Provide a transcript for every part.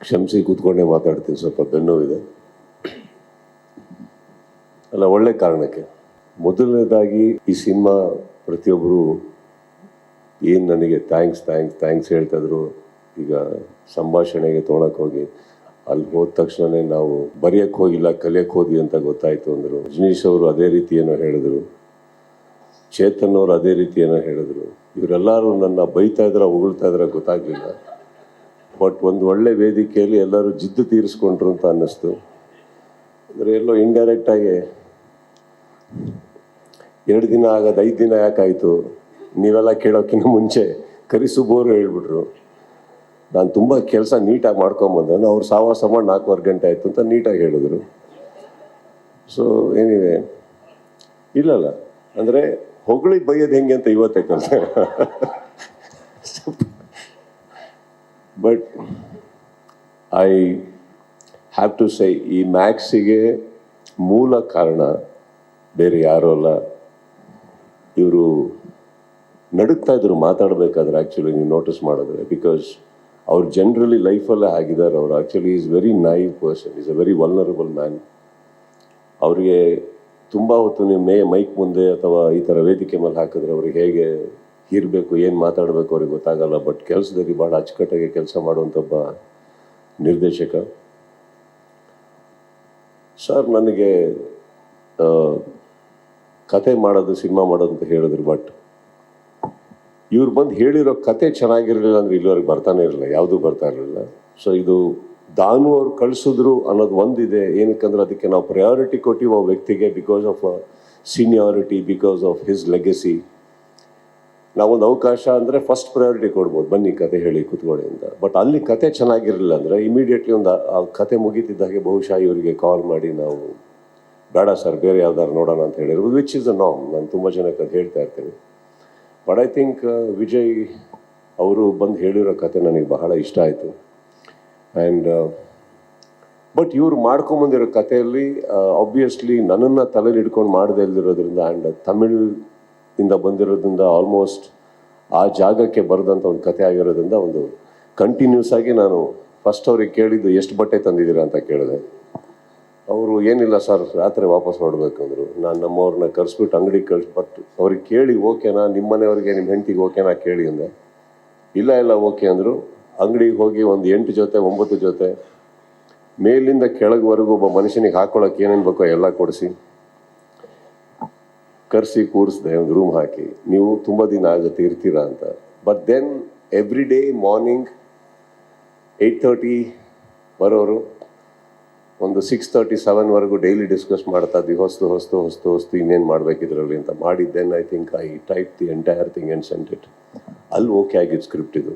ಕ್ಷಮಿಸಿ ಕೂತ್ಕೊಂಡೇ ಮಾತಾಡ್ತೀನಿ, ಸ್ವಲ್ಪ ಬೆನ್ನೋವಿದೆ. ಅಲ್ಲ, ಒಳ್ಳೆ ಕಾರಣಕ್ಕೆ. ಮೊದಲನೇದಾಗಿ ಈ ಸಿನಿಮಾ ಪ್ರತಿಯೊಬ್ಬರು ಏನು ನನಗೆ ಥ್ಯಾಂಕ್ಸ್ ಹೇಳ್ತಾಯಿದ್ರು. ಈಗ ಸಂಭಾಷಣೆಗೆ ತೊಗೊಳಕ್ಕೆ ಹೋಗಿ ಅಲ್ಲಿ ಹೋದ ತಕ್ಷಣವೇ ನಾವು ಬರೆಯೋಕ್ಕೆ ಹೋಗಿಲ್ಲ, ಕಲಿಯೋಕ್ಕೆ ಹೋದ್ವಿ ಅಂತ ಗೊತ್ತಾಯಿತು ಅಂದರು. ರಜನೀಶ್ ಅವರು ಅದೇ ರೀತಿ ಏನೋ ಹೇಳಿದ್ರು, ಚೇತನ್ ಅವರು ಅದೇ ರೀತಿ ಏನೋ ಹೇಳಿದ್ರು. ಇವರೆಲ್ಲರೂ ನನ್ನ ಬೈತಾ ಇದ್ರೆ ಹೊಗಳ್ತಾ ಇದ್ರೆ ಗೊತ್ತಾಗಲಿಲ್ಲ. ಬಟ್ ಒಂದು ಒಳ್ಳೆ ವೇದಿಕೆಯಲ್ಲಿ ಎಲ್ಲರೂ ಜಿದ್ದು ತೀರಿಸ್ಕೊಂಡ್ರು ಅಂತ ಅನ್ನಿಸ್ತು. ಅಂದರೆ ಎಲ್ಲೋ ಇಂಡೈರೆಕ್ಟಾಗಿ 2 ದಿನ ಆಗೋದು 5 ದಿನ ಯಾಕಾಯಿತು, ನೀವೆಲ್ಲ ಕೇಳೋಕ್ಕಿಂತ ಮುಂಚೆ ಕರಿಸುಬೋರು ಹೇಳ್ಬಿಟ್ರು. ನಾನು ತುಂಬ ಕೆಲಸ ನೀಟಾಗಿ ಮಾಡ್ಕೊಂಬಂದೆ. ಅವ್ರು ಸಾವಾಸ ಮಾಡಿ 4 ಗಂಟೆ ಆಯಿತು ಅಂತ ನೀಟಾಗಿ ಹೇಳಿದ್ರು. ಸೊ ಏನಿದೆ, ಇಲ್ಲಲ್ಲ ಅಂದರೆ ಹೊಗಳಿ ಬೈಯೋದು ಹೆಂಗೆ ಅಂತ ಇವತ್ತೇ ಕಲಿತೆ. But I have to say, ಈ ಮ್ಯಾಕ್ಸಿಗೆ ಮೂಲ ಕಾರಣ ಬೇರೆ ಯಾರೂ ಅಲ್ಲ. ಇವರು ನಡುಕ್ತಾ ಇದ್ರು ಮಾತಾಡಬೇಕಾದ್ರೆ. ಆ್ಯಕ್ಚುಲಿ ನೀವು ನೋಟಿಸ್ ಮಾಡಿದ್ರೆ, ಬಿಕಾಸ್ ಅವ್ರು ಜನರಲಿ ಲೈಫಲ್ಲೇ ಆಗಿದ್ದಾರೆ. ಅವರು actually is very naive person, is a very vulnerable man. ಅವರಿಗೆ ತುಂಬ ಹೊತ್ತು ನೀವು ಮೈಕ್ ಮುಂದೆ ಅಥವಾ ಈ ಥರ ವೇದಿಕೆ ಮೇಲೆ ಹಾಕಿದ್ರೆ ಅವ್ರಿಗೆ ಹೇಗೆ ಇರಬೇಕು, ಏನು ಮಾತಾಡಬೇಕು ಅವ್ರಿಗೆ ಗೊತ್ತಾಗಲ್ಲ. ಬಟ್ ಕೆಲಸದಲ್ಲಿ ಭಾಳ ಅಚ್ಚುಕಟ್ಟಾಗಿ ಕೆಲಸ ಮಾಡುವಂಥ ಒಬ್ಬ ನಿರ್ದೇಶಕ. ಸರ್ ನನಗೆ ಕತೆ ಮಾಡೋದು, ಸಿನಿಮಾ ಮಾಡೋದು ಅಂತ ಹೇಳಿದ್ರು. ಬಟ್ ಇವ್ರು ಬಂದು ಹೇಳಿರೋ ಕತೆ ಚೆನ್ನಾಗಿರಲಿಲ್ಲ ಅಂದರೆ ಇಲ್ಲಿವರೆಗೆ ಬರ್ತಾನೆ ಇರಲಿಲ್ಲ, ಯಾವುದೂ ಬರ್ತಾ ಇರಲಿಲ್ಲ. ಸೊ ಇದು ದಾನು ಅವ್ರು ಕಳಿಸಿದ್ರು ಅನ್ನೋದು ಒಂದಿದೆ. ಏನಕ್ಕಂದ್ರೆ ಅದಕ್ಕೆ ನಾವು ಪ್ರಯಾರಿಟಿ ಕೊಟ್ಟಿವಿ ಆ ವ್ಯಕ್ತಿಗೆ, because of seniority, because of his legacy. ನಾವೊಂದು ಅವಕಾಶ ಅಂದರೆ ಫಸ್ಟ್ ಪ್ರಯಾರಿಟಿ ಕೊಡ್ಬೋದು, ಬನ್ನಿ ಕತೆ ಹೇಳಿ ಕೂತ್ಕೊಳ್ಳಿ ಅಂತ. ಬಟ್ ಅಲ್ಲಿ ಕತೆ ಚೆನ್ನಾಗಿರಲಿಲ್ಲ ಅಂದರೆ ಇಮಿಡಿಯೇಟ್ಲಿ ಆ ಕತೆ ಮುಗೀತಿದ್ದಾಗೆ ಬಹುಶಃ ಇವರಿಗೆ ಕಾಲ್ ಮಾಡಿ ನಾವು ಬೇಡ ಸರ್ ಬೇರೆ ಯಾವ್ದಾರು ನೋಡೋಣ ಅಂತ ಹೇಳಿರೋದು, ವಿಚ್ ಇಸ್ ಅ ನಾರ್ಮ್. ನಾನು ತುಂಬ ಜನಕ್ಕೆ ಅದು ಹೇಳ್ತಾ ಇರ್ತೀನಿ. ಬಟ್ ಐ ಥಿಂಕ್ ವಿಜಯ್ ಅವರು ಬಂದು ಹೇಳಿರೋ ಕತೆ ನನಗೆ ಬಹಳ ಇಷ್ಟ ಆಯಿತು. ಆ್ಯಂಡ್ ಬಟ್ ಇವರು ಮಾಡ್ಕೊಂಬಂದಿರೋ ಕಥೆಯಲ್ಲಿ ಆಬ್ವಿಯಸ್ಲಿ ನನ್ನನ್ನು ತಲೆಯಲ್ಲಿ ಹಿಡ್ಕೊಂಡು ಮಾಡದೇ ಇಲ್ದಿರೋದ್ರಿಂದ ಆ್ಯಂಡ್ ತಮಿಳಿಂದ ಬಂದಿರೋದ್ರಿಂದ ಆಲ್ಮೋಸ್ಟ್ ಆ ಜಾಗಕ್ಕೆ ಬರೆದಂಥ ಒಂದು ಕತೆ ಆಗಿರೋದ್ರಿಂದ ಒಂದು ಕಂಟಿನ್ಯೂಸ್ ಆಗಿ ನಾನು ಫಸ್ಟ್ ಅವ್ರಿಗೆ ಕೇಳಿದ್ದು ಎಷ್ಟು ಬಟ್ಟೆ ತಂದಿದ್ದೀರಾ ಅಂತ ಕೇಳಿದೆ. ಅವರು ಏನಿಲ್ಲ ಸರ್ ರಾತ್ರಿ ವಾಪಸ್ ಮಾಡಬೇಕು ಅಂದರು. ನಾನು ನಮ್ಮವ್ರನ್ನ ಕರೆಸ್ಬಿಟ್ಟು ಅಂಗಡಿಗೆ ಬಟ್ ಅವ್ರಿಗೆ ಕೇಳಿ ಓಕೆನಾ, ನಿಮ್ಮ ಮನೆಯವ್ರಿಗೆ ನಿಮ್ಮ ಹೆಂಡತಿಗೆ ಓಕೆನಾ ಕೇಳಿ ಅಂದೆ. ಇಲ್ಲ ಓಕೆ ಅಂದರು. ಅಂಗಡಿಗೆ ಹೋಗಿ ಒಂದು 8 ಜೊತೆ 9 ಜೊತೆ ಮೇಲಿಂದ ಕೆಳಗವರೆಗೂ ಒಬ್ಬ ಮನುಷ್ಯನಿಗೆ ಹಾಕೊಳ್ಳೋಕೆ ಏನೇನು ಬೇಕೋ ಎಲ್ಲ ಕೊಡಿಸಿ ಕರೆಸಿ ಕೂರಿಸಿದೆ ಒಂದು ರೂಮ್ ಹಾಕಿ. ನೀವು ತುಂಬ ದಿನ ಆಗುತ್ತೆ ಇರ್ತೀರಾ ಅಂತ. But then every day morning 8:30 ಬರೋರು, ಒಂದು 6:37ವರೆಗೂ ಡೈಲಿ ಡಿಸ್ಕಸ್ ಮಾಡ್ತಾ ಇದ್ವಿ, ಹೊಸ್ತು ಇನ್ನೇನು ಮಾಡಬೇಕಿದ್ರಲ್ಲಿ ಅಂತ ಮಾಡಿ. Then I think I type the entire thing and sent it. ಅಲ್ಲಿ ಓಕೆ ಆಗಿದ್ದು ಸ್ಕ್ರಿಪ್ಟ್ ಇದು.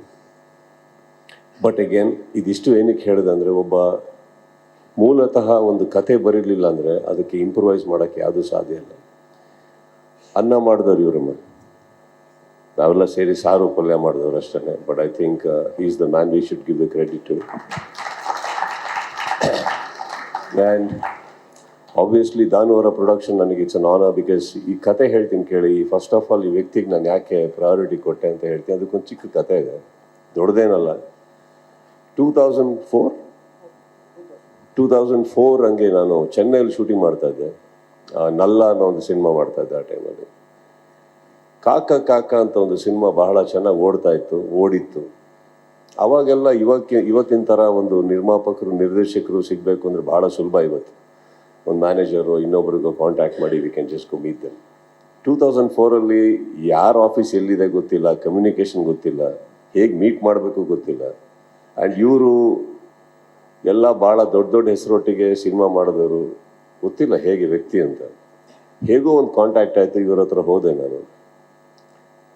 ಬಟ್ ಅಗೇನ್ ಇದಿಷ್ಟು ಏನಕ್ಕೆ ಹೇಳಿದೆ ಅಂದರೆ, ಒಬ್ಬ ಮೂಲತಃ ಒಂದು ಕತೆ ಬರೀಲಿಲ್ಲ ಅಂದರೆ ಅದಕ್ಕೆ ಇಂಪ್ರೂವೈಸ್ ಮಾಡೋಕ್ಕೆ ಯಾವುದೂ ಸಾಧ್ಯ ಇಲ್ಲ. ಅನ್ನ ಮಾಡಿದವ್ರು ಇವರಮ್ಮ, ನಾವೆಲ್ಲ ಸೇರಿ ಸಾರು ಪಲ್ಯ ಮಾಡಿದವ್ರು ಅಷ್ಟೇ. But I think he is the man we should give the credit to. And obviously Danu ಅವರ ಪ್ರೊಡಕ್ಷನ್ ನನಗೆ ಇಟ್ಸ್ ಅನ್ ಆನರ್. ಬಿಕಾಸ್ ಈ ಕತೆ ಹೇಳ್ತೀನಿ ಕೇಳಿ. ಫಸ್ಟ್ ಆಫ್ ಆಲ್ ಈ ವ್ಯಕ್ತಿಗೆ ನಾನು ಯಾಕೆ ಪ್ರಯಾರಿಟಿ ಕೊಟ್ಟೆ ಅಂತ ಹೇಳ್ತೀನಿ. ಅದಕ್ಕೊಂದು ಚಿಕ್ಕ ಕತೆ ಇದೆ, ದೊಡ್ಡದೇನಲ್ಲ. 2004 ಹಂಗೆ ನಾನು ಚೆನ್ನೈಯಲ್ಲಿ ಶೂಟಿಂಗ್ ಮಾಡ್ತಾಯಿದ್ದೆ. ನಲ್ಲ ಅನ್ನೋ ಒಂದು ಸಿನಿಮಾ ಮಾಡ್ತಾಯಿದ್ದೆ ಆ ಟೈಮಲ್ಲಿ. ಕಾಕ ಅಂತ ಒಂದು ಸಿನಿಮಾ ಬಹಳ ಚೆನ್ನಾಗಿ ಓಡಿತ್ತು. ಅವಾಗೆಲ್ಲ ಇವತ್ತಿನ ಥರ ಒಂದು ನಿರ್ಮಾಪಕರು ನಿರ್ದೇಶಕರು ಸಿಗಬೇಕು ಅಂದರೆ ಭಾಳ ಸುಲಭ. ಇವತ್ತು ಒಂದು ಮ್ಯಾನೇಜರು ಇನ್ನೊಬ್ರಿಗೂ ಕಾಂಟ್ಯಾಕ್ಟ್ ಮಾಡಿ we can just go meet them. 2004ಅಲ್ಲಿ ಯಾರ ಆಫೀಸ್ ಎಲ್ಲಿದೆ ಗೊತ್ತಿಲ್ಲ, ಕಮ್ಯುನಿಕೇಷನ್ ಗೊತ್ತಿಲ್ಲ, ಹೇಗೆ ಮೀಟ್ ಮಾಡಬೇಕು ಗೊತ್ತಿಲ್ಲ. ಆ್ಯಂಡ್ ಇವರು ಎಲ್ಲ ಭಾಳ ದೊಡ್ಡ ಹೆಸರೊಟ್ಟಿಗೆ ಸಿನಿಮಾ ಮಾಡಿದವರು, ಗೊತ್ತಿಲ್ಲ ಹೇಗೆ ವ್ಯಕ್ತಿ ಅಂತ. ಹೇಗೋ ಒಂದು ಕಾಂಟ್ಯಾಕ್ಟ್ ಆಯಿತು, ಇವ್ರ ಹತ್ರ ಹೋದೆ ನಾನು.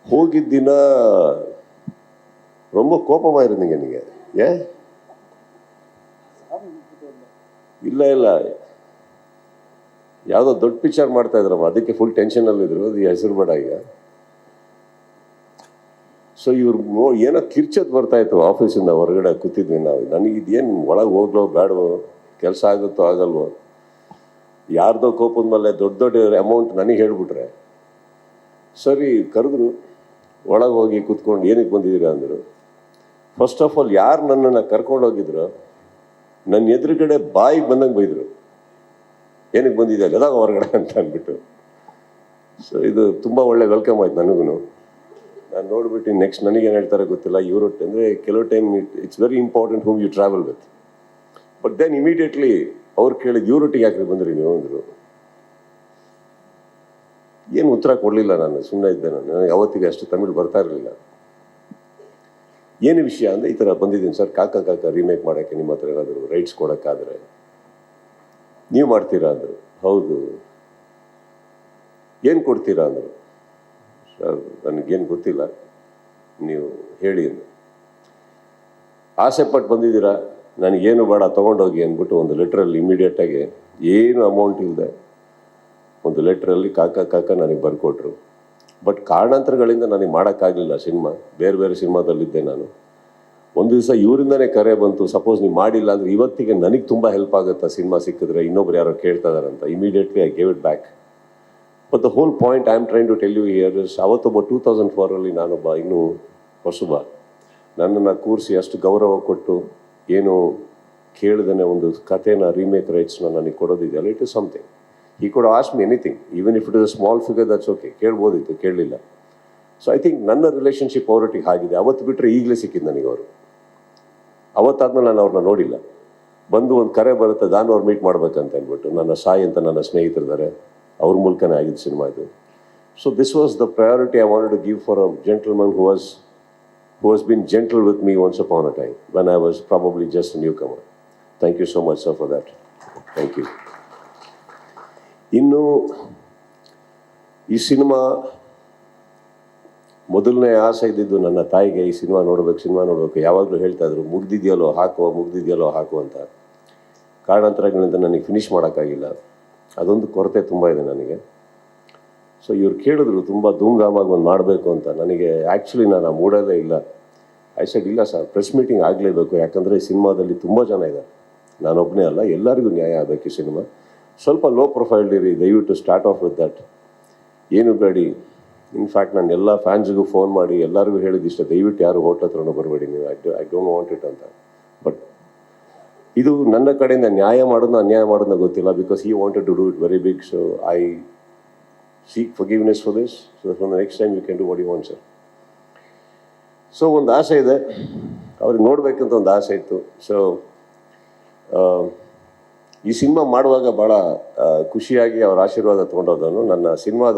ಹೋಗಿದ್ದ ದಿನ ரொம்ப கோபமாயிருந்தீங்க நீங்க. ஏன்? ಇಲ್ಲ ಯಾವುದೋ ದೊಡ್ಡ ಪಿಕ್ಚರ್ ಮಾಡ್ತಾ ಇದ್ರಮ್ಮ, ಅದಕ್ಕೆ ಫುಲ್ ಟೆನ್ಷನಲ್ಲಿದ್ರು. ಅದು ಹೆಸರು ಬೇಡ ಈಗ. ಸೊ ಇವ್ರು ಏನೋ ಕಿರ್ಚೋದು ಬರ್ತಾಯಿತ್ತು ಆಫೀಸಿಂದ. ಹೊರಗಡೆ ಕೂತಿದ್ವಿ ನಾವು. ನನಗೆ ಇದೇನು ಒಳಗೆ ಹೋಗ್ಲೋ ಬೇಡವೋ, ಕೆಲಸ ಆಗುತ್ತೋ ಆಗಲ್ವೋ, ಯಾರ್ದೋ ಕೋಪದ ಮೇಲೆ ದೊಡ್ಡ ಅಮೌಂಟ್ ನನಗೆ ಹೇಳಿಬಿಟ್ರೆ ಸರಿ. ಕರೆದ್ರು, ಒಳಗೆ ಹೋಗಿ ಕೂತ್ಕೊಂಡು ಏನಕ್ಕೆ ಬಂದಿದ್ದೀರಾ ಅಂದರು. ಫಸ್ಟ್ ಆಫ್ ಆಲ್ ಯಾರು ನನ್ನನ್ನು ಕರ್ಕೊಂಡೋಗಿದ್ರು ನನ್ನ ಎದುರುಗಡೆ ಬಾಯಿಗೆ ಬಂದಂಗೆ ಬೈದರು, ಏನಕ್ಕೆ ಬಂದಿದೆ ಅದಾಗ ಹೊರಗಡೆ ಅಂತ ಅಂದ್ಬಿಟ್ಟು. ಸೊ ಇದು ತುಂಬ ಒಳ್ಳೆ ವೆಲ್ಕಮ್ ಆಯ್ತು ನನಗೂ. ನಾನು ನೋಡ್ಬಿಟ್ಟು ನೆಕ್ಸ್ಟ್ ನನಗೇನು ಹೇಳ್ತಾರೆ ಗೊತ್ತಿಲ್ಲ. ಇವರು ಅಂದರೆ ಕೆಲವು time it's very important whom you travel with. But then immediately ಅವ್ರು ಕೇಳಿದ್ದು ಇವರೊಟ್ಟಿಗೆ ಯಾಕೆ ಬಂದ್ರಿ ನೀವು ಅಂದರು. ಏನು ಉತ್ತರ ಕೊಡಲಿಲ್ಲ, ನಾನು ಸುಮ್ಮನೆ ಇದ್ದೆ. ನನಗೆ ಅವತ್ತಿಗೆ ಅಷ್ಟು ತಮಿಳು ಬರ್ತಾ ಇರಲಿಲ್ಲ. ಏನು ವಿಷಯ ಅಂದರೆ ಈ ಥರ ಬಂದಿದ್ದೀನಿ ಸರ್, ಕಾಕ ಕಾಕ ರೀಮೇಕ್ ಮಾಡೋಕ್ಕೆ ನಿಮ್ಮ ಹತ್ರ ಏನಾದರೂ ರೈಟ್ಸ್ ಕೊಡೋಕ್ಕಾದರೆ ನೀವು ಮಾಡ್ತೀರಾ ಅಂದರು. ಹೌದು. ಏನು ಕೊಡ್ತೀರಾ ಅಂದರು. ಸರ್ ನನಗೇನು ಗೊತ್ತಿಲ್ಲ, ನೀವು ಹೇಳಿ ಅಂದರು. ಆಸೆ ಪಟ್ಟು ಬಂದಿದ್ದೀರಾ, ನನಗೇನು ಬೇಡ ತೊಗೊಂಡೋಗಿ ಅಂದ್ಬಿಟ್ಟು ಒಂದು ಲೆಟ್ರಲ್ಲಿ ಇಮಿಡಿಯೇಟಾಗಿ ಏನು ಅಮೌಂಟ್ ಇಲ್ಲದೆ ಒಂದು ಲೆಟ್ರಲ್ಲಿ ಕಾಕ ಕಾಕ ನನಗೆ ಬರ್ಕೊಟ್ರು. ಬಟ್ ಕಾರಣಾಂತರಗಳಿಂದ ನನಗೆ ಮಾಡೋಕ್ಕಾಗಲಿಲ್ಲ ಸಿನಿಮಾ. ಬೇರೆ ಬೇರೆ ಸಿನಿಮಾದಲ್ಲಿದ್ದೆ ನಾನು. ಒಂದು ದಿವಸ ಇವರಿಂದನೇ ಕರೆ ಬಂತು, ಸಪೋಸ್ ನೀವು ಮಾಡಿಲ್ಲ ಅಂದರೆ ಇವತ್ತಿಗೆ ನನಗೆ ತುಂಬ ಹೆಲ್ಪ್ ಆಗುತ್ತಾ ಸಿನಿಮಾ ಸಿಕ್ಕಿದ್ರೆ, ಇನ್ನೊಬ್ರು ಯಾರೋ ಕೇಳ್ತಾ ಇದಾರಂತ. Immediately I gave it back. But the whole point I am trying to tell you here is, ಅವತ್ತೊಬ್ಬ 2004 ನಾನೊಬ್ಬ ಇನ್ನೂ ಹೊಸಬ, ನನ್ನನ್ನು ಕೂರಿಸಿ ಅಷ್ಟು ಗೌರವ ಕೊಟ್ಟು ಏನು ಕೇಳ್ದೇ ಒಂದು ಕಥೆನ ರೀಮೇಕ್ ರೈಟ್ಸ್ನ ನನಗೆ ಕೊಡೋದಿದೆಯಲ್ಲ, ಇಟ್ ಇಸ್ ಸಮಥಿಂಗ್. ಈ ಕೂಡ ask me anything, even if it is a small figure, that's okay. ಕೇಳ್ಬೋದಿತ್ತು, ಕೇಳಲಿಲ್ಲ. ಸೊ ಐ ಥಿಂಕ್ ನನ್ನ ರಿಲೇಷನ್ಶಿಪ್ ಅವರೊಟ್ಟಿಗೆ ಆಗಿದೆ. ಅವತ್ತು ಬಿಟ್ಟರೆ ಈಗಲೇ ಸಿಕ್ಕಿದ್ದು ನನಗೆ ಅವರು. ಅವತ್ತಾದ್ಮೇಲೆ ನಾನು ಅವ್ರನ್ನ ನೋಡಿಲ್ಲ. ಬಂದು ಒಂದು ಕರೆ ಬರುತ್ತೆ, ನಾನು ಅವ್ರು ಮೀಟ್ ಮಾಡ್ಬೇಕಂತ ಅಂದ್ಬಿಟ್ಟು. ನನ್ನ ಸಾಯಿ ಅಂತ ನನ್ನ ಸ್ನೇಹಿತರಿದ್ದಾರೆ, ಅವ್ರ ಮೂಲಕನೇ ಆಗಿದ್ದು ಸಿನಿಮಾ ಇದು. So this was the priority I wanted to give for a gentleman who has been gentle with me once upon a time when I was probably just a newcomer. Thank you so much, sir, for that. Thank you. ಇನ್ನು ಈ cinema ಮೊದಲನೇ ಆಸೆ ಇದ್ದಿದ್ದು ನನ್ನ ತಾಯಿಗೆ, ಈ cinema ನೋಡಬೇಕು. ಯಾವಾಗಲೂ ಹೇಳ್ತಾ ಇದ್ರು, ಮುಗ್ದಿದೆಯಲ್ಲೋ ಹಾಕು ಅಂತ. ಕಾರಣಾಂತರಗಳಿಂದ ನನಗೆ ಫಿನಿಷ್ ಮಾಡೋಕ್ಕಾಗಿಲ್ಲ. ಅದೊಂದು ಕೊರತೆ ತುಂಬ ಇದೆ ನನಗೆ. ಸೊ ಇವ್ರು ಕೇಳಿದ್ರು ತುಂಬ ಧೂಮ್ಧಾಮಾಗಿ ಒಂದು ಮಾಡಬೇಕು ಅಂತ. ನನಗೆ ಆ್ಯಕ್ಚುಲಿ ನಾನು ಮೂಡೋದೇ ಇಲ್ಲ. ಐ ಸೆಡ್ ಇಲ್ಲ ಸರ್, ಪ್ರೆಸ್ ಮೀಟಿಂಗ್ ಆಗಲೇಬೇಕು, ಯಾಕಂದರೆ ಈ ಸಿನಿಮಾದಲ್ಲಿ ತುಂಬ ಜನ ಇದ್ದಾರೆ, ನಾನೊಬ್ಬನೇ ಅಲ್ಲ, ಎಲ್ಲರಿಗೂ ನ್ಯಾಯ ಆಗಬೇಕು. ಈ ಸಿನಿಮಾ ಸ್ವಲ್ಪ ಲೋ ಪ್ರೊಫೈಲ್ ಇರಿ, ದಯವಿಟ್ಟು ಸ್ಟಾರ್ಟ್ ಆಫ್ ವಿತ್ ದಟ್. ಏನು ಬೇಡಿ. ಇನ್ಫ್ಯಾಕ್ಟ್ ನಾನು ಎಲ್ಲ ಫ್ಯಾನ್ಸ್ಗೂ ಫೋನ್ ಮಾಡಿ ಎಲ್ಲರಿಗೂ ಹೇಳಿದಿಷ್ಟ, ದಯವಿಟ್ಟು ಯಾರು ಹೋಟ್ಲ್ ಹತ್ರನೂ ಬರಬೇಡಿ ನೀವು, ಐ ಡೋಂಟ್ ವಾಂಟ್ ಇಟ್ ಅಂತ. ಬಟ್ ಇದು ನನ್ನ ಕಡೆಯಿಂದ ನ್ಯಾಯ ಮಾಡೋದನ್ನ ಅನ್ಯಾಯ ಮಾಡೋದನ್ನ ಗೊತ್ತಿಲ್ಲ, because he wanted to do it very big. So I seek forgiveness for this, so that from the next time you can do what you want, sir. So ಒಂದು ಆಸೆ ಇದೆ, ಅವ್ರಿಗೆ ನೋಡಬೇಕಂತ ಒಂದು ಆಸೆ ಇತ್ತು. ಸೊ ಈ ಸಿನಿಮಾ ಮಾಡುವಾಗ ಭಾಳ ಖುಷಿಯಾಗಿ ಅವ್ರ ಆಶೀರ್ವಾದ ತೊಗೊಂಡೋದನು. ನನ್ನ ಸಿನಿಮಾದ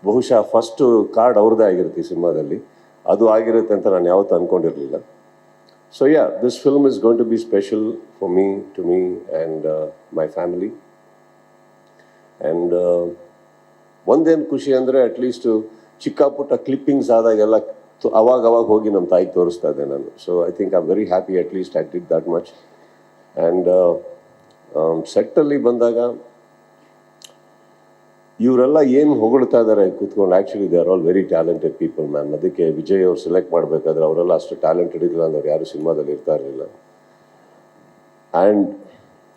ಬಹುಶಃ ಫಸ್ಟು ಕಾರ್ಡ್ ಅವ್ರದ್ದೇ ಆಗಿರುತ್ತೆ ಈ ಸಿನಿಮಾದಲ್ಲಿ. ಅದು ಆಗಿರುತ್ತೆ ಅಂತ ನಾನು ಯಾವತ್ತೂ ಅಂದ್ಕೊಂಡಿರಲಿಲ್ಲ. So yeah, this film is going to be special for me, to me and my family. And ಒಂದೇನು ಖುಷಿ ಅಂದರೆ ಅಟ್ಲೀಸ್ಟು ಚಿಕ್ಕ ಪುಟ್ಟ ಕ್ಲಿಪ್ಪಿಂಗ್ಸ್ ಆದಾಗೆಲ್ಲ ಅವಾಗ ಹೋಗಿ ನಮ್ಮ ತಾಯಿಗೆ ತೋರಿಸ್ತಾ ಇದ್ದೆ ನಾನು. So I think I am very happy, at least I did that much. And ಸೆಟ್ಟಲ್ಲಿ ಬಂದಾಗ ಇವರೆಲ್ಲ ಏನು ಹೊಗಳ್ತಾ ಇದ್ದಾರೆ ಕೂತ್ಕೊಂಡು, actually they are all very talented people ma'am. ಅದಕ್ಕೆ ವಿಜಯ್ ಅವ್ರು ಸೆಲೆಕ್ಟ್ ಮಾಡಬೇಕಾದ್ರೆ ಅವರೆಲ್ಲ ಅಷ್ಟು ಟ್ಯಾಲೆಂಟೆಡ್ ಇಲ್ಲ ಅಂದ್ರೆ ಯಾರು ಸಿನಿಮಾದಲ್ಲಿ ಇರ್ತಾ ಇರಲಿಲ್ಲ. ಆ್ಯಂಡ್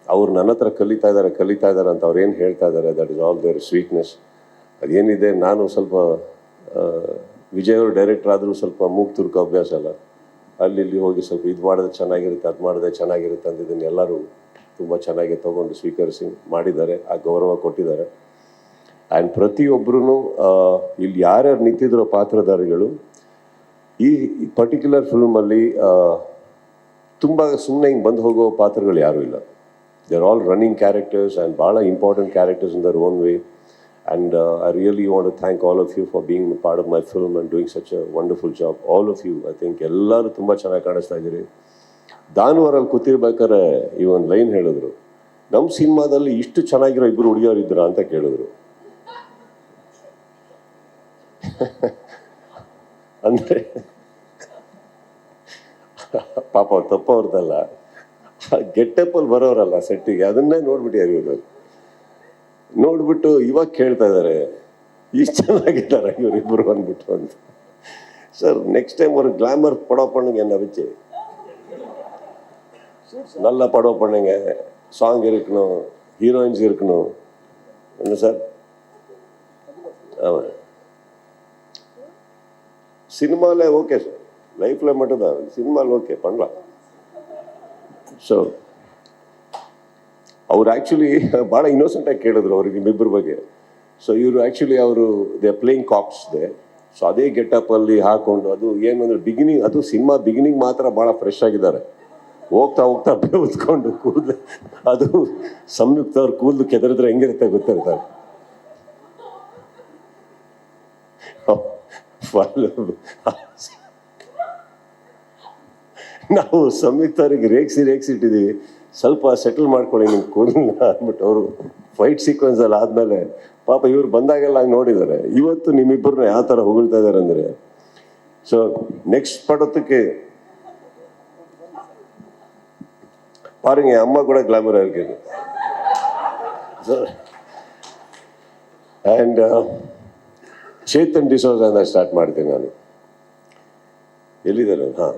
ಅವ್ರು ನನ್ನ ಹತ್ರ ಕಲಿತಾ ಇದ್ದಾರೆ ಅಂತ ಅವ್ರು ಏನು ಹೇಳ್ತಾ ಇದ್ದಾರೆ, that is all their sweetness. ಅದೇನಿದೆ, ನಾನು ಸ್ವಲ್ಪ ವಿಜಯ್ ಅವರು ಡೈರೆಕ್ಟರ್ ಆದರೂ ಸ್ವಲ್ಪ ಮೂಗು ತುರ್ಕೋ ಅಭ್ಯಾಸ ಅಲ್ಲ. ಅಲ್ಲಿ ಹೋಗಿ ಸ್ವಲ್ಪ ಇದು ಮಾಡಿದ್ರೆ ಚೆನ್ನಾಗಿರುತ್ತೆ, ಅದು ಮಾಡಿದ್ರೆ ಚೆನ್ನಾಗಿರುತ್ತೆ ಅಂತ ಇದನ್ನು ಎಲ್ಲರೂ ತುಂಬ ಚೆನ್ನಾಗಿ ತೊಗೊಂಡು ಸ್ವೀಕರಿಸಿ ಮಾಡಿದ್ದಾರೆ, ಆ ಗೌರವ ಕೊಟ್ಟಿದ್ದಾರೆ. ಆ್ಯಂಡ್ ಪ್ರತಿಯೊಬ್ಬರೂ ಇಲ್ಲಿ ಯಾರ್ಯಾರು ನಿಂತಿದ್ರೋ ಪಾತ್ರಧಾರಿಗಳು ಈ ಪರ್ಟಿಕ್ಯುಲರ್ ಫಿಲ್ಮಲ್ಲಿ ತುಂಬ ಸುಮ್ಮನೆ ಹಿಂಗೆ ಬಂದು ಹೋಗೋ ಪಾತ್ರಗಳು ಯಾರೂ ಇಲ್ಲ. They are all running characters and ಭಾಳ important characters in their own way. And I really want to thank all of you for being a part of my film and doing such a wonderful job. All of you, I think ಎಲ್ಲರೂ ತುಂಬ ಚೆನ್ನಾಗಿ ಕಾಣಿಸ್ತಾ ಇದ್ದೀರಿ. ದಾನವರಲ್ಲಿ ಕೂತಿರ್ಬೇಕಾದ್ರೆ ಈ ಒಂದು line ಹೇಳಿದ್ರು, ನಮ್ಮ ಸಿನಿಮಾದಲ್ಲಿ ಇಷ್ಟು ಚೆನ್ನಾಗಿರೋ ಇಬ್ಬರು ಹುಡುಗಿಯರು ಇದ್ರ ಅಂತ ಕೇಳಿದ್ರು. ಅಂದರೆ ಪಾಪ ಅವ್ರು ತಪ್ಪವ್ರದಲ್ಲ, ಗೆಟ್ಟಪ್ಪಲ್ಲಿ ಬರೋರಲ್ಲ ಸೆಟ್ಟಿಗೆ, ಅದನ್ನೇ ನೋಡ್ಬಿಟ್ಟು ಇವರು ನೋಡ್ಬಿಟ್ಟು ಇವಾಗ ಕೇಳ್ತಾ ಇದ್ದಾರೆ, ಇಷ್ಟು ಚೆನ್ನಾಗಿದ್ದಾರೆ ಇವರಿಬ್ಬರು ಅಂದ್ಬಿಟ್ಟು ಅಂತ. ಸರ್ ನೆಕ್ಸ್ಟ್ ಟೈಮ್ ஒரு கிளாமர் படம் பண்ணுங்க என்ன வச்சு, நல்ல படம் பண்ணுங்க, சாங் இருக்கணும், ஹீரோயின்ஸ் இருக்கணும், என்ன சார்? ஆமாம், சினிமாவில் ஓகே சார், லைஃப்பில் மட்டும்தான், சினிமாவில் ஓகே பண்ணலாம். ஸோ ಅವ್ರು ಆ್ಯಕ್ಚುಲಿ ಭಾಳ ಇನ್ನೋಸೆಂಟಾಗಿ ಕೇಳಿದ್ರು ಅವ್ರಿಗೆ ನಿಮ್ಮಿಬ್ಬರ ಬಗ್ಗೆ. ಸೊ ಇವರು ಆ್ಯಕ್ಚುಲಿ ಅವರು they playing cops they. So ಅದೇ ಗೆಟಪ್ಪಲ್ಲಿ ಹಾಕೊಂಡು, ಅದು ಏನಂದ್ರೆ ಬಿಗಿನಿಂಗ್, ಅದು ಸಿನಿಮಾ ಬಿಗಿನಿಂಗ್ ಮಾತ್ರ ಭಾಳ ಫ್ರೆಶ್ ಆಗಿದ್ದಾರೆ. ಹೋಗ್ತಾ ಹೋಗ್ತಾ ಬೆಳೆದ್ಕೊಂಡು ಕೂದಲು, ಅದು ಸಂಯುಕ್ತ ಅವ್ರ ಕೂದಲು ಕೆದರಿದ್ರೆ ಹೆಂಗಿರುತ್ತೆ ಗೊತ್ತಿರ್ತಾರೆ. ನಾವು ಸಂಯುಕ್ತ ಅವ್ರಿಗೆ ರೇಗಿಸಿಟ್ಟಿದ್ದೀವಿ, ಸ್ವಲ್ಪ ಸೆಟಲ್ ಮಾಡ್ಕೊಳ್ಳಿ ನಿಮ್ಮ ಕೂದಲನ್ನ ಅಂದ್ಬಿಟ್ಟು. ಅವರು ಫೈಟ್ ಸೀಕ್ವೆನ್ಸಲ್ಲಿ ಆದಮೇಲೆ ಪಾಪ ಇವ್ರು ಬಂದಾಗೆಲ್ಲ ಹಂಗೆ ನೋಡಿದ್ದಾರೆ. ಇವತ್ತು ನಿಮ್ಮಿಬ್ಬರನ್ನ ಯಾವ ಥರ ಹೊಗಳ್ತಾ ಇದ್ದಾರೆ ಅಂದರೆ, ಸೊ ನೆಕ್ಸ್ಟ್ படத்துக்கு பாருங்க, அம்மா கூட கிளாமரா இருக்குது. ಆ್ಯಂಡ್ ಚೇತನ್ ಡಿಸೋಜಾನ ಸ್ಟಾರ್ಟ್ ಮಾಡ್ತೀನಿ ನಾನು. ಎಲ್ಲಿದ್ದಾರೆ? ಹಾಂ,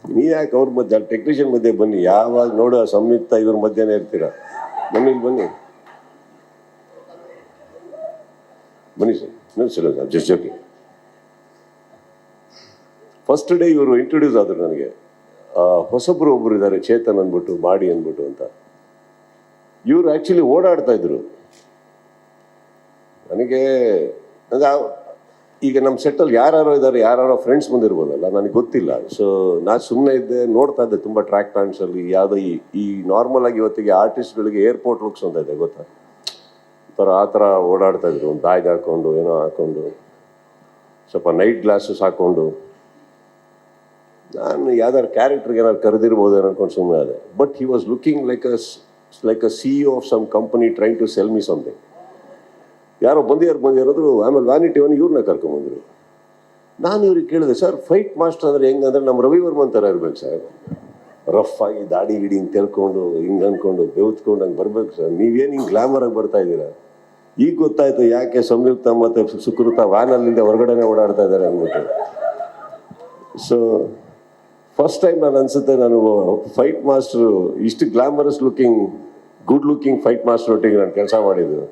ನೀ ಯಾಕೆ ಅವ್ರ ಮಧ್ಯೆ, ಟೆಕ್ನಿಷಿಯನ್ ಮಧ್ಯೆ ಬನ್ನಿ. ಯಾವಾಗ ನೋಡು ಸಂಯುಕ್ತ ಇವ್ರ ಮಧ್ಯೆನೇ ಇರ್ತೀರಾ. ಬನ್ನಿ ಬನ್ನಿ ಬನ್ನಿ sir. no sir, just joking. First day ಇವರು ಇಂಟ್ರೊಡ್ಯೂಸ್ ಆದರು ನನಗೆ. ಹೊಸಬ್ರು ಒಬ್ರು ಇದ್ದಾರೆ ಚೇತನ್ ಅಂದ್ಬಿಟ್ಟು, ಮಾಡಿ ಅಂದ್ಬಿಟ್ಟು ಅಂತ. ಇವರು ಆ್ಯಕ್ಚುಲಿ ಓಡಾಡ್ತಾ ಇದ್ರು. ನನಗೆ ಈಗ ನಮ್ಮ ಸೆಟ್ಟಲ್ಲಿ ಯಾರ್ಯಾರೋ ಇದ್ದಾರೆ, ಯಾರ್ಯಾರೋ ಫ್ರೆಂಡ್ಸ್ ಬಂದಿರ್ಬೋದಲ್ಲ, ನನಗೆ ಗೊತ್ತಿಲ್ಲ. ಸೊ ನಾನು ಸುಮ್ಮನೆ ಇದ್ದೆ, ನೋಡ್ತಾ ಇದ್ದೆ ತುಂಬ ಟ್ರ್ಯಾಕ್ ಪ್ಯಾಂಟ್ಸಲ್ಲಿ. ಯಾವುದೋ ಈ ನಾರ್ಮಲ್ ಆಗಿ ಇವತ್ತಿಗೆ ಆರ್ಟಿಸ್ಟ್ಗಳಿಗೆ ಏರ್ಪೋರ್ಟ್ ಲುಕ್ಸ್ ಅಂತ ಇದೆ ಗೊತ್ತಾ, ಆ ಥರ ಓಡಾಡ್ತಾ ಇದ್ರು. ಒಂದು ಬ್ಯಾಗ್ ಹಾಕ್ಕೊಂಡು, ಏನೋ ಹಾಕ್ಕೊಂಡು, ಸ್ವಲ್ಪ ನೈಟ್ ಗ್ಲಾಸಸ್ ಹಾಕ್ಕೊಂಡು. ನಾನು ಯಾವ್ದಾದ್ರು ಕ್ಯಾರೆಕ್ಟರ್ಗೆ ಏನಾದ್ರು ಕರೆದಿರ್ಬೋದು ಏನೋ ಅನ್ಕೊಂಡು ಸುಮ್ಮನೆ ಅದೇ. But he was looking like a CEO of some company trying to sell me something. ಯಾರೋ ಬಂದಿರೋದ್ರು. ಆಮೇಲೆ ವ್ಯಾನಿಟಿ ಇವ್ರನ್ನ ಕರ್ಕೊಂಬಂದರು. ನಾನು ಇವ್ರಿಗೆ ಕೇಳಿದೆ, ಸರ್ ಫೈಟ್ ಮಾಸ್ಟರ್ ಅಂದರೆ ಹೆಂಗಂದ್ರೆ ನಮ್ಮ ರವಿ ವರ್ಮನ್ ಥರ ಇರ್ಬೇಕು ಸರ್, ರಫ್ ಆಗಿ ದಾಡಿ ಗಿಡಿ ಹಿಂಗೆ ತೆಲ್ಕೊಂಡು, ಹಿಂಗೆ ಅಂದ್ಕೊಂಡು ಬೆವ್ತ್ಕೊಂಡು ಹಂಗೆ ಬರ್ಬೇಕು ಸರ್. ನೀವೇನು ಹಿಂಗೆ ಗ್ಲಾಮರಾಗಿ ಬರ್ತಾ ಇದ್ದೀರಾ. ಈಗ ಗೊತ್ತಾಯ್ತು ಯಾಕೆ ಸಂಯುಕ್ತ ಮತ್ತು ಸುಕೃತ ವ್ಯಾನಲ್ಲಿಂದ ಹೊರಗಡೆನೆ ಓಡಾಡ್ತಾ ಇದ್ದಾರೆ ಅಂದ್ಬಿಟ್ಟು. ಸೊ ಫಸ್ಟ್ ಟೈಮ್ ನಾನು ಅನ್ಸುತ್ತೆ, ನಾನು ಫೈಟ್ ಮಾಸ್ಟ್ರು ಇಷ್ಟು glamorous looking, good looking fight master ಒಟ್ಟಿಗೆ ನಾನು ಕೆಲಸ ಮಾಡಿದ್ದು.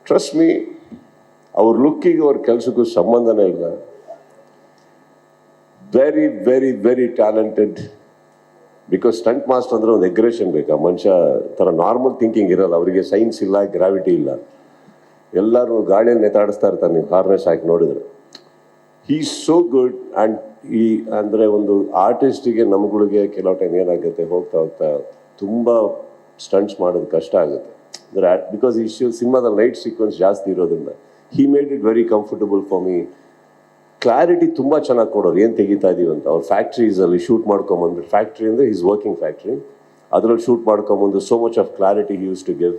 ಟ್ರಸ್ಟ್ ಮೀ, ಅವ್ರ ಲುಕ್ಕಿಗೆ ಅವ್ರ ಕೆಲಸಕ್ಕೂ ಸಂಬಂಧನೇ ಇಲ್ಲ. Very very very talented. Because stunt master ಅಂದರೆ ಒಂದು ಎಗ್ರೆಷನ್ ಬೇಕಾ, ಮನುಷ್ಯ ಥರ ನಾರ್ಮಲ್ ಥಿಂಕಿಂಗ್ ಇರಲ್ಲ. ಅವರಿಗೆ ಸೈನ್ಸ್ ಇಲ್ಲ, ಗ್ರಾವಿಟಿ ಇಲ್ಲ. ಎಲ್ಲರೂ ಗಾಳಿಯಲ್ಲಿ ನೇತಾಡಿಸ್ತಾ ಇರ್ತಾರೆ ನೀವು ಹಾರ್ನೆಸ್ ಹಾಕಿ ನೋಡಿದ್ರೆ. ಹೀ ಸೋ ಗುಡ್. ಆ್ಯಂಡ್ ಈ ಅಂದರೆ ಒಂದು ಆರ್ಟಿಸ್ಟಿಗೆ ನಮ್ಗಳಿಗೆ ಕೆಲವು ಟೈಮ್ ಏನಾಗುತ್ತೆ, ಹೋಗ್ತಾ ಹೋಗ್ತಾ ತುಂಬ ಸ್ಟಂಟ್ಸ್ ಮಾಡೋದು ಕಷ್ಟ ಆಗುತ್ತೆ. ಅಂದರೆ ಬಿಕಾಸ್ ಈ ಸಿನಿಮಾದಲ್ಲಿ ನೈಟ್ ಸೀಕ್ವೆನ್ಸ್ ಜಾಸ್ತಿ ಇರೋದ್ರಿಂದ he made it very comfortable for me. Clarity ತುಂಬ ಚೆನ್ನಾಗಿ ಕೊಡೋರು, ಏನು ತೆಗಿತಾ ಇದೀವಿ ಅಂತ. ಅವ್ರ ಫ್ಯಾಕ್ಟ್ರೀಸಲ್ಲಿ ಶೂಟ್ ಮಾಡ್ಕೊಂಬಂದು, ಫ್ಯಾಕ್ಟ್ರಿ ಅಂದರೆ ಈಸ್ ವರ್ಕಿಂಗ್ ಫ್ಯಾಕ್ಟ್ರಿ, ಅದರಲ್ಲಿ ಶೂಟ್ ಮಾಡ್ಕೊಂಬಂದು so much of clarity he use to give.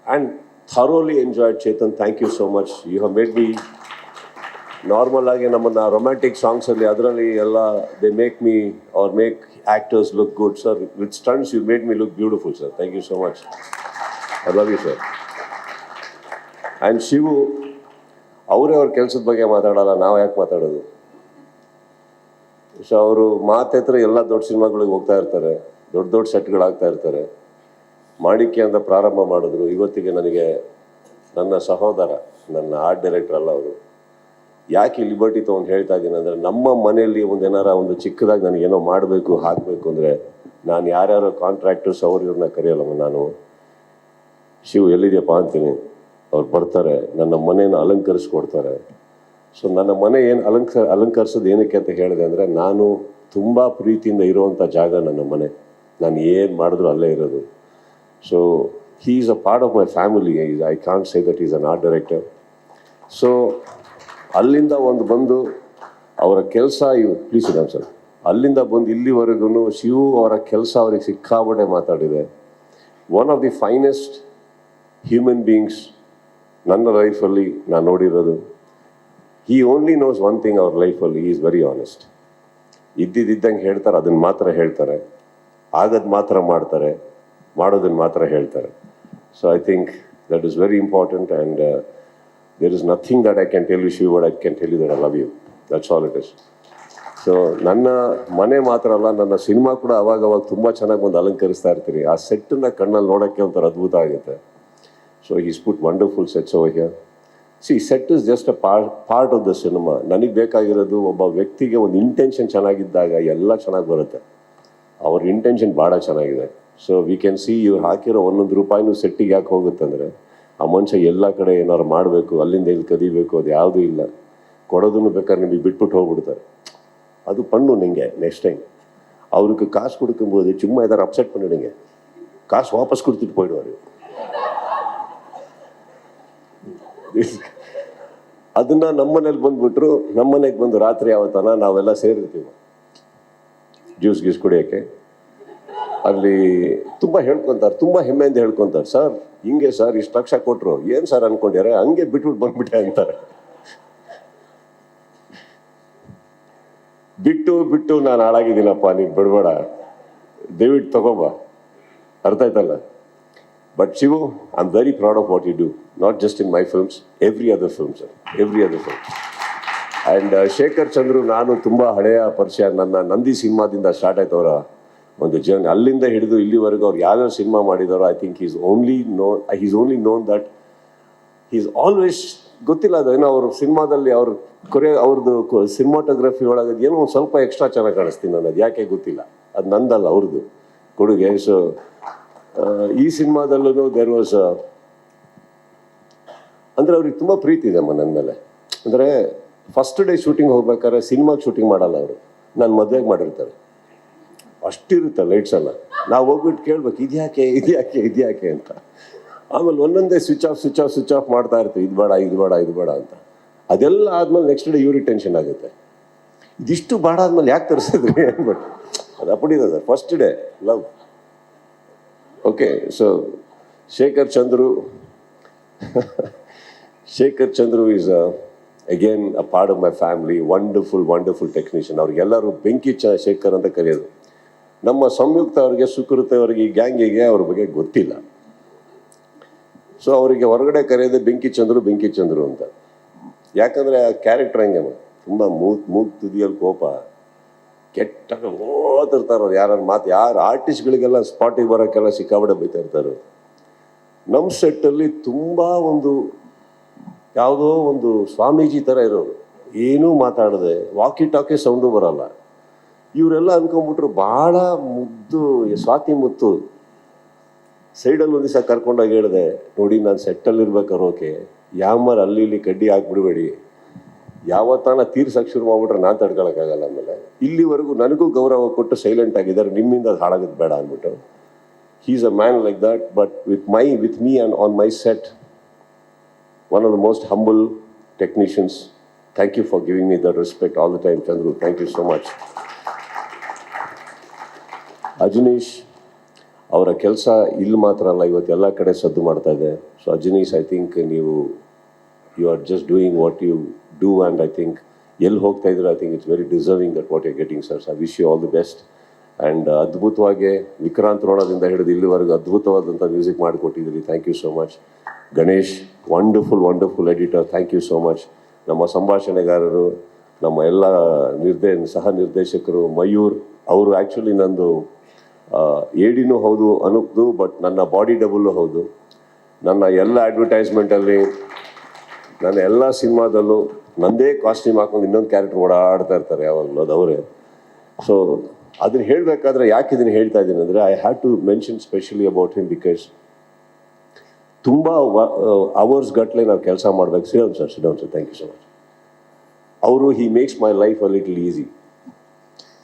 And thoroughly enjoyed. Chetan, thank you so much. You have made me normal ಆಗಿ ನಮ್ಮನ್ನು ರೊಮ್ಯಾಂಟಿಕ್ ಸಾಂಗ್ಸಲ್ಲಿ ಅದರಲ್ಲಿ ಎಲ್ಲ they make me or make actors look good. Sir with stunts you made me look beautiful sir. Thank you so much. I love you sir. And Shivu, ಅವರೇ ಅವ್ರ ಕೆಲಸದ ಬಗ್ಗೆ ಮಾತಾಡೋಲ್ಲ, ನಾವು ಯಾಕೆ ಮಾತಾಡೋದು? ಸೊ ಅವರು ಮಾತೆತ್ರ ಎಲ್ಲ ದೊಡ್ಡ ಸಿನಿಮಾಗಳಿಗೆ ಹೋಗ್ತಾ ಇರ್ತಾರೆ, ದೊಡ್ಡ ದೊಡ್ಡ ಸೆಟ್ಗಳಾಗ್ತಾ ಇರ್ತಾರೆ. ಮಾಣಿಕ್ಯ ಅಂತ ಪ್ರಾರಂಭ ಮಾಡಿದ್ರು. ಇವತ್ತಿಗೆ ನನಗೆ ನನ್ನ ಸಹೋದರ, ನನ್ನ ಆರ್ಟ್ ಡೈರೆಕ್ಟರ್ ಅಲ್ಲ ಅವರು. ಯಾಕೆ ಲಿಬರ್ಟಿ ತೊಗೊಂಡು ಹೇಳ್ತಾ ಇದ್ದೀನಿ ಅಂದರೆ, ನಮ್ಮ ಮನೆಯಲ್ಲಿ ಒಂದು ಚಿಕ್ಕದಾಗಿ ನನಗೇನೋ ಮಾಡಬೇಕು, ಹಾಕಬೇಕು ಅಂದರೆ ನಾನು ಯಾರ್ಯಾರೋ ಕಾಂಟ್ರಾಕ್ಟರ್ಸ್ ಅವ್ರು ಇವ್ರನ್ನ ಕರೆಯಲ್ಲಮ್ಮ. ನಾನು ಶಿವು ಎಲ್ಲಿದೆಯಪ್ಪ ಅಂತೀನಿ, ಅವ್ರು ಬರ್ತಾರೆ, ನನ್ನ ಮನೇನ ಅಲಂಕರಿಸ್ಕೊಡ್ತಾರೆ. ಸೊ ನನ್ನ ಮನೆ ಏನು ಅಲಂಕರಿಸೋದು ಏನಕ್ಕೆ ಅಂತ ಹೇಳಿದೆ ಅಂದರೆ, ನಾನು ತುಂಬ ಪ್ರೀತಿಯಿಂದ ಇರುವಂಥ ಜಾಗ ನನ್ನ ಮನೆ. ನಾನು ಏನು ಮಾಡಿದ್ರು ಅಲ್ಲೇ ಇರೋದು. So he is a part of my family. I can't say that is an art director. So ಅಲ್ಲಿಂದ ಬಂದು ಅವರ ಕೆಲಸ ಪ್ಲೀಸ್ ಇದ್ದಾನೆ ಸರ್, ಅಲ್ಲಿಂದ ಬಂದು ಇಲ್ಲಿವರೆಗೂ ಶಿವು ಅವರ ಕೆಲಸ ಅವ್ರಿಗೆ ಸಿಕ್ಕಾಬಟ್ಟೆ ಮಾತಾಡಿದೆ. One of the finest human beings ನನ್ನ ಲೈಫಲ್ಲಿ ನಾನು ನೋಡಿರೋದು. He only knows one thing ಅವ್ರ ಲೈಫಲ್ಲಿ, ಹಿ ಈಸ್ ವೆರಿ ಆನೆಸ್ಟ್. ಇದ್ದಿದ್ದಂಗೆ ಹೇಳ್ತಾರೆ, ಅದನ್ನು ಮಾತ್ರ ಹೇಳ್ತಾರೆ. ಆಗೋದು ಮಾತ್ರ ಮಾಡ್ತಾರೆ, ಮಾಡೋದನ್ನು ಮಾತ್ರ ಹೇಳ್ತಾರೆ. So I think that is very important. And there is nothing that I can tell you, Shiv, but I can tell you that I love you. That's all it is. So ನನ್ನ ಮನೆ ಮಾತ್ರ ಅಲ್ಲ, ನನ್ನ cinema ಕೂಡ ಅವಾಗ ತುಂಬ ಚೆನ್ನಾಗಿ ಒಂದು ಅಲಂಕರಿಸ್ತಾ ಇರ್ತೀರಿ. ಆ ಸೆಟ್ಟನ್ನ ಕಣ್ಣಲ್ಲಿ ನೋಡೋಕ್ಕೆ ಒಂಥರ ಅದ್ಭುತ ಆಗುತ್ತೆ. So is put wonderful sets over here. C, set is just a part of the cinema. ನನಗೆ ಬೇಕಾಗಿರೋದು ಒಬ್ಬ ವ್ಯಕ್ತಿಗೆ ಒಂದು ಇಂಟೆನ್ಷನ್ ಚೆನ್ನಾಗಿದ್ದಾಗ ಎಲ್ಲ ಚೆನ್ನಾಗಿ ಬರುತ್ತೆ. ಅವ್ರ ಇಂಟೆನ್ಷನ್ ಭಾಳ ಚೆನ್ನಾಗಿದೆ. ಸೊ ವಿ ಕ್ಯಾನ್ ಸಿ ಇವ್ರು ಹಾಕಿರೋ ಒಂದೊಂದು ರೂಪಾಯಿನೂ ಸೆಟ್ಟಿಗೆ ಯಾಕೆ ಹೋಗುತ್ತಂದರೆ ಆ ಮನುಷ್ಯ ಎಲ್ಲ ಕಡೆ ಏನಾದ್ರು ಮಾಡಬೇಕು, ಅಲ್ಲಿಂದ ಇಲ್ಲಿ ಕದಿಬೇಕು, ಅದು ಯಾವುದೂ ಇಲ್ಲ. ಕೊಡೋದನ್ನು ಬೇಕಾದ್ರೆ ನಿಮಗೆ ಬಿಟ್ಬಿಟ್ಟು ಹೋಗ್ಬಿಡ್ತಾರೆ. ಅದು ಪಣ್ಣು ನಿಂಗೆ ನೆಕ್ಸ್ಟ್ ಟೈಮ್ ಅವ್ರಿಗೆ ಕಾಸು கொடுக்கும்போது சும்மா ஏதாவது அப்செட் பண்ணிடுங்க, காசு வாபஸ் கொடுத்துட்டு போயிடுவாரு. ಅದನ್ನ ನಮ್ಮನೇಲಿ ಬಂದ್ಬಿಟ್ರು, ನಮ್ಮನೆಗೆ ಬಂದು ರಾತ್ರಿ ಯಾವತ್ತನ ನಾವೆಲ್ಲ ಸೇರಿರ್ತೀವಿ ಜ್ಯೂಸ್ ಗೀಸ್ ಕುಡಿಯೋಕ್ಕೆ. ಅಲ್ಲಿ ತುಂಬ ಹೇಳ್ಕೊತಾರೆ, ತುಂಬ ಹೆಮ್ಮೆಯಿಂದ ಹೇಳ್ಕೊತಾರೆ, ಸರ್ ಹಿಂಗೆ ಸರ್ ಇಷ್ಟು ಲಕ್ಷ ಕೊಟ್ಟರು, ಏನು ಸರ್ ಅನ್ಕೊಂಡಿದ್ದಾರೆ, ಹಂಗೆ ಬಿಟ್ಬಿಟ್ಟು ಬಂದ್ಬಿಟ್ಟೆ ಅಂತಾರೆ. ಬಿಟ್ಟು ನಾನು ಹಾಳಾಗಿದ್ದೀನಪ್ಪ, ನೀನು ಬಿಡಬೇಡ, ದಯವಿಟ್ಟು ತಗೋಬ, ಅರ್ಥ ಆಯ್ತಲ್ಲ. But Shivu, I am very proud of what you do, not just in my films, every other films, every other film. And Shekhar Chandru ನಾನು ತುಂಬ ಹಳೆಯ ಪರಿಚಯ, ನನ್ನ ನಂದಿ ಸಿನಿಮಾದಿಂದ ಸ್ಟಾರ್ಟ್ ಆಯ್ತು ಅವರ ಒಂದು ಜರ್ನಿ. ಅಲ್ಲಿಂದ ಹಿಡಿದು ಇಲ್ಲಿವರೆಗೂ ಅವ್ರು ಯಾವ್ಯಾವ ಸಿನಿಮಾ ಮಾಡಿದಾರೋ I think is only known that is always, ಗೊತ್ತಿಲ್ಲ ಅದು ಏನೋ ಅವ್ರ ಸಿನಿಮಾದಲ್ಲಿ ಅವ್ರದ್ದು ಸಿನಿಮಾಟೋಗ್ರಫಿ ಒಳಗೆ ಏನೋ ಒಂದು ಸ್ವಲ್ಪ ಎಕ್ಸ್ಟ್ರಾ ಚೆನ್ನಾಗಿ ಕಾಣಿಸ್ತೀನಿ ನಾನು, ಅದು ಯಾಕೆ ಗೊತ್ತಿಲ್ಲ, ಅದು ನಂದಲ್ಲ ಅವ್ರದ್ದು ಕೊಡುಗೆ. ಸೊ ಈ ಸಿನಿಮಾದಲ್ಲೂ ದೇರ್ ವಾಸ್ ಅಂದರೆ ಅವ್ರಿಗೆ ತುಂಬ ಪ್ರೀತಿ ಇದೆ ಅಮ್ಮ ನನ್ನ ಮೇಲೆ. ಅಂದರೆ ಫಸ್ಟ್ ಡೇ ಶೂಟಿಂಗ್ ಹೋಗ್ಬೇಕಾದ್ರೆ ಸಿನಿಮಾಗೆ ಶೂಟಿಂಗ್ ಮಾಡಲ್ಲ ಅವರು, ನಾನು ಮದುವೆಗೆ ಮಾಡಿರ್ತಾರೆ, ಅಷ್ಟಿರುತ್ತೆ ಲೈಟ್ಸ್ ಎಲ್ಲ. ನಾವು ಹೋಗ್ಬಿಟ್ಟು ಕೇಳ್ಬೇಕು ಇದ್ಯಾಕೆ ಅಂತ. ಆಮೇಲೆ ಒಂದೊಂದೇ ಸ್ವಿಚ್ ಆಫ್ ಮಾಡ್ತಾ ಇರ್ತೀವಿ, ಇದು ಬೇಡ ಅಂತ. ಅದೆಲ್ಲ ಆದ್ಮೇಲೆ ನೆಕ್ಸ್ಟ್ ಡೇ ಇವ್ರಿಗೆ ಟೆನ್ಷನ್ ಆಗುತ್ತೆ, ಇದಿಷ್ಟು ಬೇಡ ಆದ್ಮೇಲೆ ಯಾಕೆ ತರಿಸಿದ್ರಿ ಅಂದ್ಬಿಟ್ಟು. ಅದು ಅಪ್ಪಡಿದೆ sir, first day love. Okay, so Shekhar Chandru is again a part of my family. Wonderful technician. ಅವ್ರಿಗೆಲ್ಲರೂ ಬೆಂಕಿ ಶೇಖರ್ ಅಂತ ಕರೆಯೋದು. ನಮ್ಮ ಸಂಯುಕ್ತ ಅವ್ರಿಗೆ, ಸುಕೃತ ಅವ್ರಿಗೆ, ಈ ಗ್ಯಾಂಗಿಗೆ ಅವ್ರ ಬಗ್ಗೆ ಗೊತ್ತಿಲ್ಲ. ಸೊ ಅವರಿಗೆ ಹೊರಗಡೆ ಕರೆಯೋದೇ ಬೆಂಕಿ ಚಂದ್ರು ಅಂತ. ಯಾಕಂದರೆ ಆ ಕ್ಯಾರೆಕ್ಟರ್ ಹಂಗೆ ತುಂಬ ಮೂಗ್ ತುದಿಯಲ್ಲಿ ಕೋಪ, ಕೆಟ್ಟಾಗ ಓದಿರ್ತಾರೆ ಅವ್ರು. ಯಾರು ಆರ್ಟಿಸ್ಟ್ಗಳಿಗೆಲ್ಲ ಸ್ಪಾಟಿಗೆ ಬರೋಕ್ಕೆಲ್ಲ ಸಿಕ್ಕಾಬಡೆ ಬೈತಾ ಇರ್ತಾರೆ. ನಮ್ಮ ಸೆಟ್ಟಲ್ಲಿ ತುಂಬ ಯಾವುದೋ ಒಂದು ಸ್ವಾಮೀಜಿ ಥರ ಇರೋರು, ಏನೂ ಮಾತಾಡದೆ, ವಾಕಿ ಟಾಕಿ ಸೌಂಡು ಬರಲ್ಲ. ಇವರೆಲ್ಲ ಅನ್ಕೊಂಡ್ಬಿಟ್ರು ಭಾಳ ಮುದ್ದು, ಸ್ವಾತಿ ಮುತ್ತು. ಸೈಡಲ್ಲಿ ಒಂದು ದಿವಸ ಕರ್ಕೊಂಡೋಗಿ ಹೇಳಿದೆ, ನೋಡಿ ನಾನು ಸೆಟ್ಟಲ್ಲಿ ಇರ್ಬೇಕಾದ್ರೆ ಓಕೆ, ಯಾಮರ್ ಅಲ್ಲಿ ಇಲ್ಲಿ ಕಡ್ಡಿ ಹಾಕ್ಬಿಡ್ಬೇಡಿ, ಯಾವತ್ತಾನ ತೀರ್ಸಕ್ಕೆ ಶುರು ಮಾಡ್ಬಿಟ್ರೆ ನಾನು ತಡ್ಕೊಳಕ್ಕಾಗಲ್ಲ. ಆಮೇಲೆ ಇಲ್ಲಿವರೆಗೂ ನನಗೂ ಗೌರವ ಕೊಟ್ಟು ಸೈಲೆಂಟ್ ಆಗಿದ್ದಾರೆ, ನಿಮ್ಮಿಂದ ಅದು ಹಾಳಾಗೋದು ಬೇಡ ಅಂದ್ಬಿಟ್ಟು. He is a man like that. But with me and on my set, one of the most humble technicians. Thank you for giving me the respect all the time Chandru, thank you so much. Ajaneesh ಅವರ ಕೆಲಸ ಇಲ್ಲಿ ಮಾತ್ರ ಅಲ್ಲ, ಇವತ್ತು ಎಲ್ಲ ಕಡೆ ಸದ್ದು ಮಾಡ್ತಾ ಇದೆ. So Ajaneesh, I think you are just doing what you do, and I think ಎಲ್ಲಿ ಹೋಗ್ತಾ ಇದ್ರು, I think it's very deserving that what you getting sir. I wish you all the best. And ಅದ್ಭುತವಾಗಿ ವಿಕ್ರಾಂತ್ ರೋಣದಿಂದ ಹಿಡಿದು ಇಲ್ಲಿವರೆಗೂ ಅದ್ಭುತವಾದಂಥ ಮ್ಯೂಸಿಕ್ ಮಾಡಿಕೊಟ್ಟಿದ್ದೀರಿ, thank you so much. Ganesh, wonderful editor, thank you so much. ನಮ್ಮ ಸಂಭಾಷಣೆಗಾರರು, ನಮ್ಮ ಎಲ್ಲ ಸಹ ನಿರ್ದೇಶಕರು, ಮಯೂರ್ ಅವರು ಆ್ಯಕ್ಚುಲಿ ನಂದು ಏಡಿನೂ ಹೌದು ಅನುಪ್ದು, ಬಟ್ ನನ್ನ ಬಾಡಿ ಡಬಲ್ಲು ಹೌದು. ನನ್ನ ಎಲ್ಲ ಅಡ್ವರ್ಟೈಸ್ಮೆಂಟಲ್ಲಿ, ನನ್ನ ಎಲ್ಲ ಸಿನಿಮಾದಲ್ಲೂ ನನ್ನದೇ ಕಾಸ್ಟ್ಯೂಮ್ ಹಾಕೊಂಡು ಇನ್ನೊಂದು ಕ್ಯಾರೆಕ್ಟರ್ ಓಡಾಡ್ತಾ ಇರ್ತಾರೆ ಯಾವಾಗಲೂ, ಅದು ಅವರೇ. ಸೊ ಅದನ್ನು ಹೇಳಬೇಕಾದ್ರೆ ಯಾಕೆ ಇದನ್ನು ಹೇಳ್ತಾ ಇದ್ದೀನಿ ಅಂದರೆ, I have to mention specially about him, because ತುಂಬ ಅವರ್ಸ್ ಗಟ್ಟಲೆ ನಾವು ಕೆಲಸ ಮಾಡಬೇಕು. Sit down sir, thank you so much. ಅವರು he makes my life a little easy.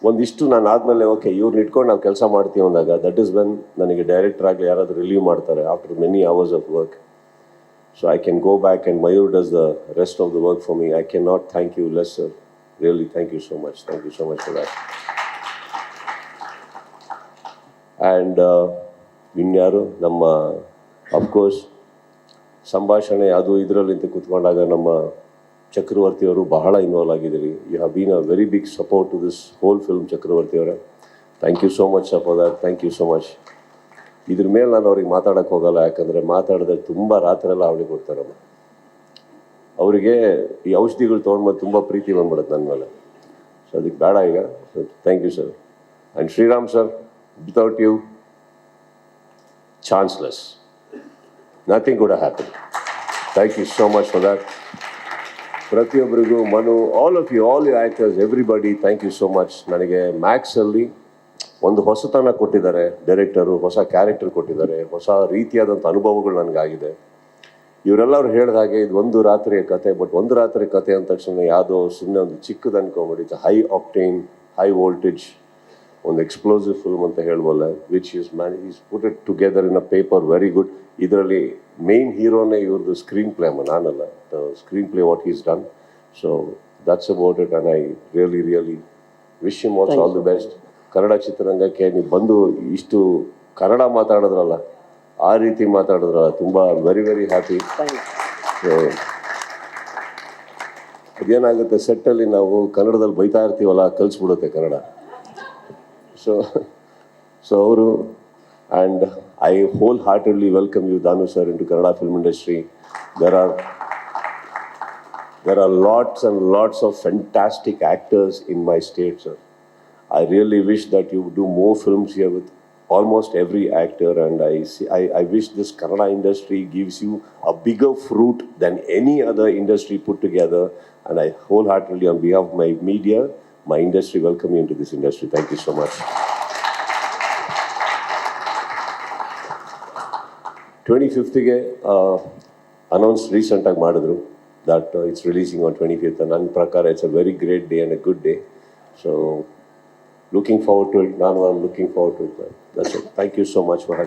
ಒಂದಿಷ್ಟು ನಾನು ಆದಮೇಲೆ ಓಕೆ ಇವ್ರನ್ನ ಇಟ್ಕೊಂಡು ನಾವು ಕೆಲಸ ಮಾಡ್ತೀವಿ ಅಂದಾಗ, ದಟ್ ಈಸ್ ವೆನ್ ನನಗೆ ಡೈರೆಕ್ಟರ್ ಆಗಲಿ ಯಾರಾದರೂ ರಿಲೀವ್ ಮಾಡ್ತಾರೆ after many hours of work. So I can go back and Mayur does the rest of the work for me. I can not thank you less sir, really thank you so much for that. And ಇನ್ಯಾರು ನಮ್ಮ of course ಸಂಭಾಷಣೆ ಅದು ಇದರಲ್ಲಿಂತ ಕೂತ್ಕೊಂಡಾಗ ನಮ್ಮ ಚಕ್ರವರ್ತಿಯವರು ಬಹಳ involve ಆಗಿದ್ದೀರಿ. You have been a very big support to this whole film ಚಕ್ರವರ್ತಿಯವರೇ. Thank you so much for that, thank you so much. ಇದ್ರ ಮೇಲೆ ನಾನು ಅವ್ರಿಗೆ ಮಾತಾಡೋಕ್ಕೆ ಹೋಗಲ್ಲ, ಯಾಕಂದರೆ ಮಾತಾಡಿದ್ರೆ ತುಂಬ ರಾತ್ರೆಲ್ಲ ಅವಳಿಗೆ ಕೊಡ್ತಾರಮ್ಮ. ಅವರಿಗೆ ಈ ಔಷಧಿಗಳು ತೊಗೊಂಡ್ಮೇಲೆ ತುಂಬ ಪ್ರೀತಿ ಬಂದ್ಬಿಡುತ್ತೆ ನನ್ನ ಮೇಲೆ. ಸೊ ಅದಕ್ಕೆ ಬೇಡ ಈಗ. So thank you sir. And Shriram sir, without you chanceless, nothing could happen. Thank you so much for that. ಪ್ರತಿಯೊಬ್ಬರಿಗೂ, Manu, all of you, all you actors, everybody, thank you so much. ನನಗೆ ಮ್ಯಾಕ್ಸಲ್ಲಿ ಒಂದು ಹೊಸತನ ಕೊಟ್ಟಿದ್ದಾರೆ ಡೈರೆಕ್ಟರು, ಹೊಸ ಕ್ಯಾರೆಕ್ಟರ್ ಕೊಟ್ಟಿದ್ದಾರೆ, ಹೊಸ ರೀತಿಯಾದಂಥ ಅನುಭವಗಳು ನನಗಾಗಿದೆ. ಇವರೆಲ್ಲರೂ ಹೇಳಿದ ಹಾಗೆ ಇದು ಒಂದು ರಾತ್ರಿಯ ಕತೆ, ಬಟ್ ಒಂದು ರಾತ್ರಿ ಕತೆ ಅಂದ ತಕ್ಷಣ ಯಾವುದೋ ಸುಮ್ಮನೆ ಒಂದು ಚಿಕ್ಕದು ಅನ್ಕೊಂಬಿಡಿ. It's high octane, high voltage, ಒಂದು ಎಕ್ಸ್ಪ್ಲೋಸಿವ್ ಫಿಲ್ಮ್ ಅಂತ ಹೇಳ್ಬೋಲ್ಲ, which is put it together in a paper very good. ಇದರಲ್ಲಿ ಮೇನ್ ಹೀರೋನೇ ಇವ್ರದ್ದು ಸ್ಕ್ರೀನ್ ಪ್ಲೇ ನಾನಲ್ಲ, the screenplay what is done. So that's about it and I really wish him also all the best. Kannada ಚಿತ್ರರಂಗಕ್ಕೆ ನೀವು ಬಂದು ಇಷ್ಟು ಕನ್ನಡ ಮಾತಾಡಿದ್ರಲ್ಲ, ಆ ರೀತಿ ಮಾತಾಡಿದ್ರಲ್ಲ, ತುಂಬ ವೆರಿ ಹ್ಯಾಪಿ. ಸೊ ಅದೇನಾಗುತ್ತೆ, ಸೆಟ್ಟಲ್ಲಿ ನಾವು ಕನ್ನಡದಲ್ಲಿ ಬೈತಾ ಇರ್ತೀವಲ್ಲ, ಕಲಿಸ್ಬಿಡುತ್ತೆ ಕನ್ನಡ. ಸೊ ಅವರು, and I wholeheartedly welcome you Danu sir into Kannada film industry. There are lots and lots of fantastic actors in my state, sir. I really wish that you do more films here with almost every actor, and I wish this Kannada industry gives you a bigger fruit than any other industry put together. And I wholeheartedly, on behalf of my media, my industry, welcome you into this industry. Thank you so much. 25th announced recent ಆಗಿ ಮಾಡಿದ್ರು that it's releasing on 25th, and ನನ್ನ ಪ್ರಕಾರ it's a very great day and a good day. So looking forward to it. I'm looking forward to it, man. That's it. Thank you so much for having me.